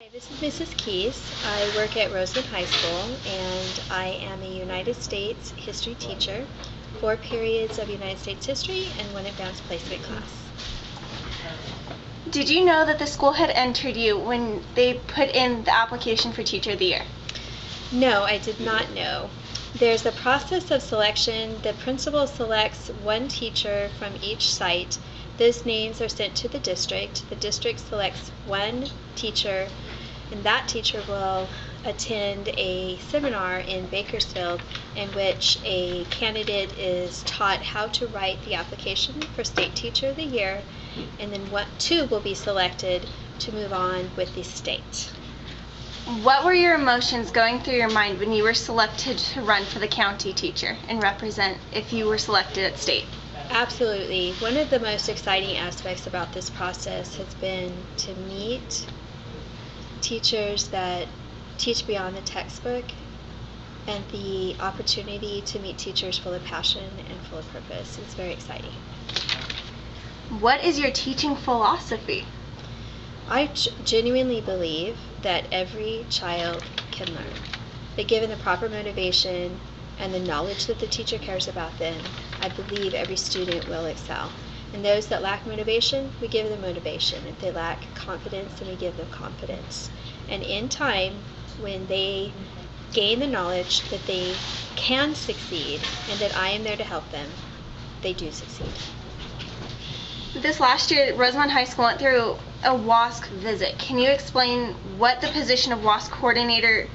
Hi, this is Mrs. Keys. I work at Rosamond High School, and I am a United States history teacher, 4 periods of United States history and 1 advanced placement class. Did you know that the school had entered you when they put in the application for Teacher of the Year? No, I did not know. There's a process of selection. The principal selects 1 teacher from each site. Those names are sent to the district. The district selects 1 teacher, and that teacher will attend a seminar in Bakersfield in which a candidate is taught how to write the application for State Teacher of the Year, and then 2 will be selected to move on with the state. What were your emotions going through your mind when you were selected to run for the county teacher and represent if you were selected at state? Absolutely. One of the most exciting aspects about this process has been to meet teachers that teach beyond the textbook, and the opportunity to meet teachers full of passion and full of purpose. It's very exciting. What is your teaching philosophy? I genuinely believe that every child can learn, but given the proper motivation and the knowledge that the teacher cares about them, I believe every student will excel. And those that lack motivation, we give them motivation. If they lack confidence, then we give them confidence. And in time, when they gain the knowledge that they can succeed and that I am there to help them, they do succeed. This last year, Rosamond High School went through a WASC visit. Can you explain what the position of WASC coordinator,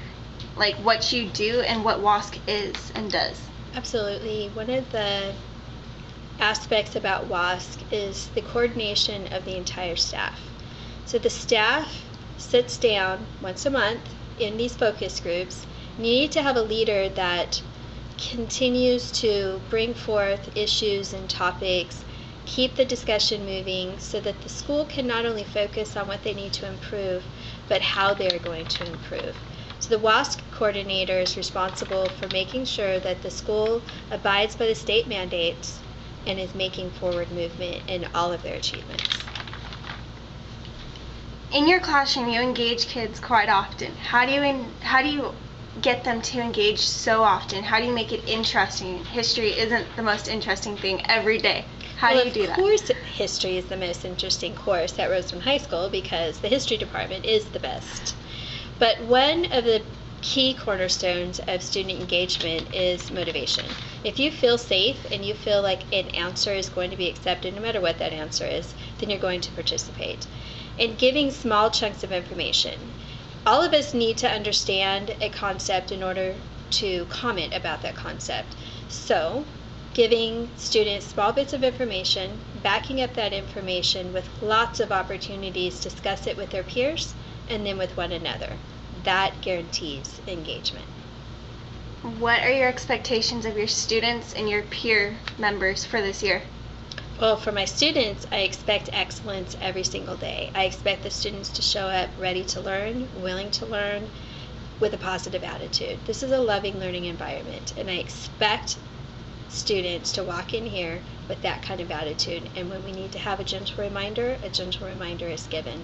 like what you do and what WASC is and does? Absolutely. One of the aspects about WASC is the coordination of the entire staff. So the staff sits down once a month in these focus groups. You need to have a leader that continues to bring forth issues and topics, keep the discussion moving so that the school can not only focus on what they need to improve, but how they're going to improve. So the WASC coordinator is responsible for making sure that the school abides by the state mandates and is making forward movement in all of their achievements. In your classroom, you engage kids quite often. How do you get them to engage so often? How do you make it interesting? History isn't the most interesting thing every day. How do you do that? Of course, history is the most interesting course at Rosamond High School because the history department is the best. But one of the key cornerstones of student engagement is motivation. If you feel safe and you feel like an answer is going to be accepted, no matter what that answer is, then you're going to participate. And giving small chunks of information. All of us need to understand a concept in order to comment about that concept. So, giving students small bits of information, backing up that information with lots of opportunities to discuss it with their peers and then with one another. That guarantees engagement. What are your expectations of your students and your peer members for this year? Well, for my students, I expect excellence every single day. I expect the students to show up ready to learn, willing to learn, with a positive attitude. This is a loving learning environment, and I expect students to walk in here with that kind of attitude. And when we need to have a gentle reminder is given.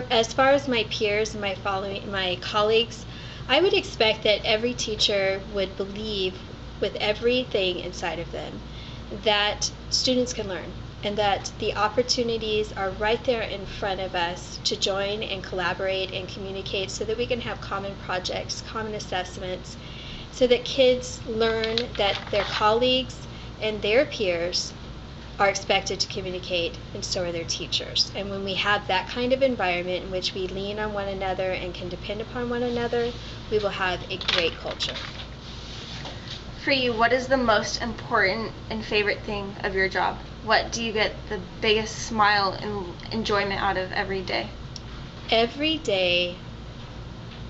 As far as my peers and my colleagues, I would expect that every teacher would believe with everything inside of them that students can learn and that the opportunities are right there in front of us to join and collaborate and communicate so that we can have common projects, common assessments, so that kids learn that their colleagues and their peers are expected to communicate, and so are their teachers. And when we have that kind of environment in which we lean on one another and can depend upon one another, we will have a great culture. For you, what is the most important and favorite thing of your job? What do you get the biggest smile and enjoyment out of every day? Every day,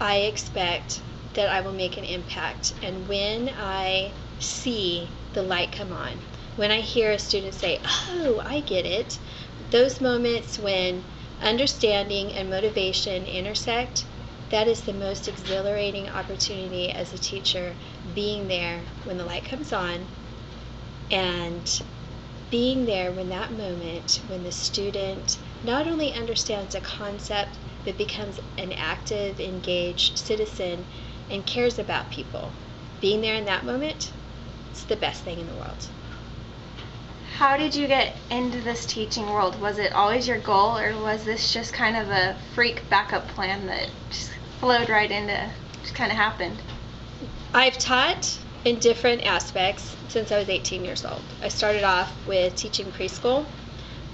I expect that I will make an impact. And when I see the light come on, when I hear a student say, "Oh, I get it," those moments when understanding and motivation intersect, that is the most exhilarating opportunity as a teacher, being there when the light comes on and being there when that moment, when the student not only understands a concept, but becomes an active, engaged citizen and cares about people. Being there in that moment, it's the best thing in the world. How did you get into this teaching world? Was it always your goal, or was this just kind of a freak backup plan that just flowed right into, just kind of happened? I've taught in different aspects since I was 18 years old. I started off with teaching preschool,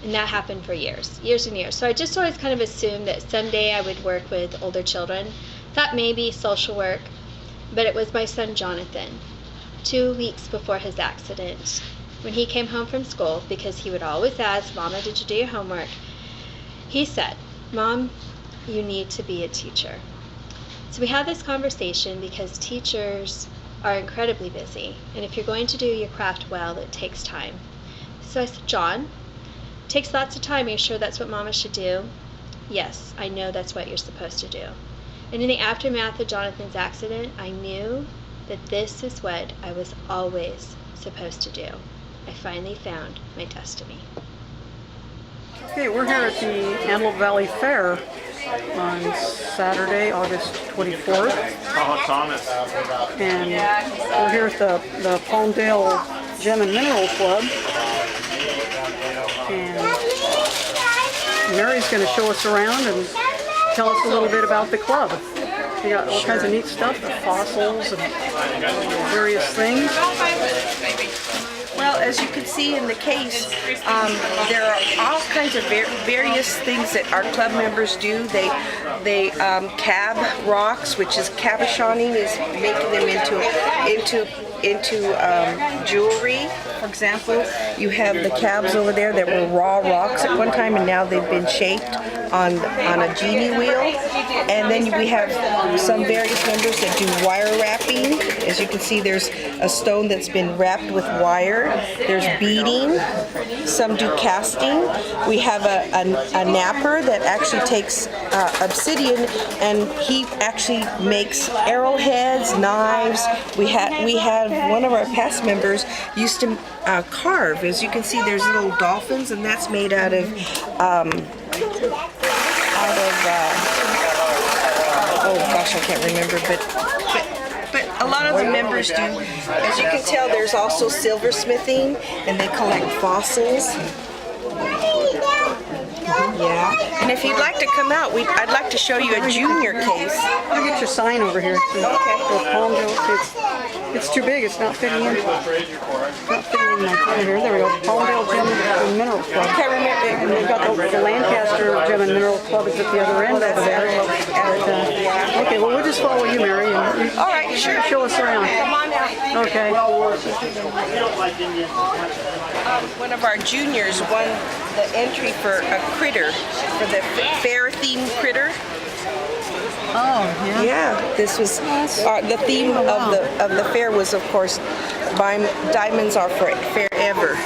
and that happened for years and years. So I just always kind of assumed that someday I would work with older children. Thought maybe social work, but it was my son Jonathan, 2 weeks before his accident, when he came home from school, because he would always ask, "Mama, did you do your homework?" He said, "Mom, you need to be a teacher." So we had this conversation because teachers are incredibly busy, and if you're going to do your craft well, it takes time. So I said, "John, it takes lots of time. Are you sure that's what Mama should do?" "Yes, I know that's what you're supposed to do." And in the aftermath of Jonathan's accident, I knew that this is what I was always supposed to do. I finally found my destiny. Okay, we're here at the Antelope Valley Fair on Saturday, August 24th. And we're here at the Palmdale Gem and Mineral Club. And Mary's going to show us around and tell us a little bit about the club. We got all kinds of neat stuff, the fossils and various things. Well, as you can see in the case, there are all kinds of various things that our club members do. They cab rocks, which is cabochoning, is making them into jewelry. For example, you have the cabs over there that were raw rocks at one time, and now they've been shaped on a genie wheel. And then we have some various members that do wire wrapping. As you can see, there's a stone that's been wrapped with wire. There's beading. Some do casting. We have a napper that actually takes obsidian, and he actually makes arrowheads, knives. We had one of our past members used to carve. As you can see, there's little dolphins, and that's made out of oh gosh, I can't remember, but a lot of the members do. As you can tell, there's also silversmithing, and they collect fossils. Yeah, and if you'd like to come out, I'd like to show you a junior case. I'll get your sign over here. Okay. It's too big. It's not fitting in. It's not fitting in my corner here. There we go. Palmdale Gem and Mineral Club. I can't remember. And they've got the Lancaster Gem and Mineral Club is at the other end over there. Okay, well, we'll just follow you, Mary. And all right, sure. Show us around. Come on out. Okay. One of our juniors won the entry for a critter, for the fair-themed critter. Oh, yeah. Yeah, this was the theme of the fair was, of course, diamonds are forever.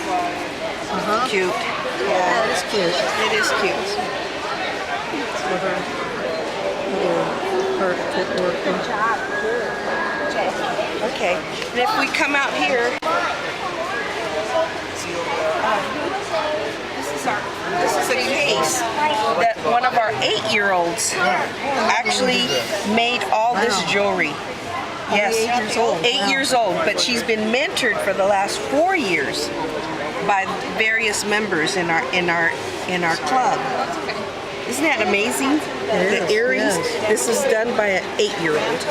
Cute. Yeah, it is cute. It is cute. Okay, and if we come out here, this is a case that one of our 8-year-olds actually made all this jewelry. Yes, 8 years old, but she's been mentored for the last 4 years by various members in our club. Isn't that amazing? The earrings. Yes. This is done by an 8-year-old.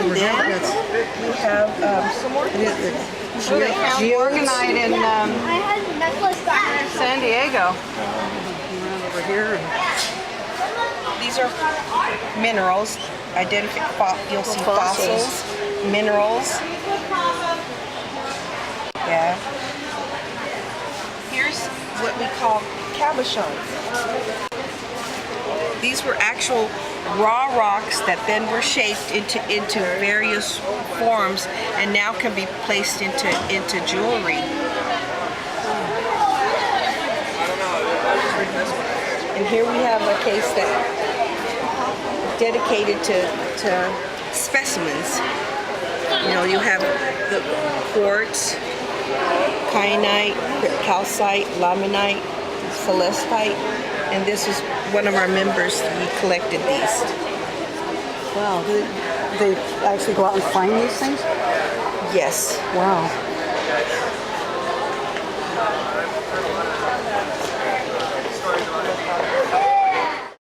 And then we have some more georganite in San Diego. Over here. These are minerals. You'll see fossils, minerals. Yeah. Here's what we call cabochons. These were actual raw rocks that then were shaped into various forms and now can be placed into jewelry. And here we have a case that dedicated to specimens. You know, you have the quartz, kyanite, calcite, laminite, celestite, and this is one of our members. He collected these. Wow, they actually go out and find these things? Yes. Wow.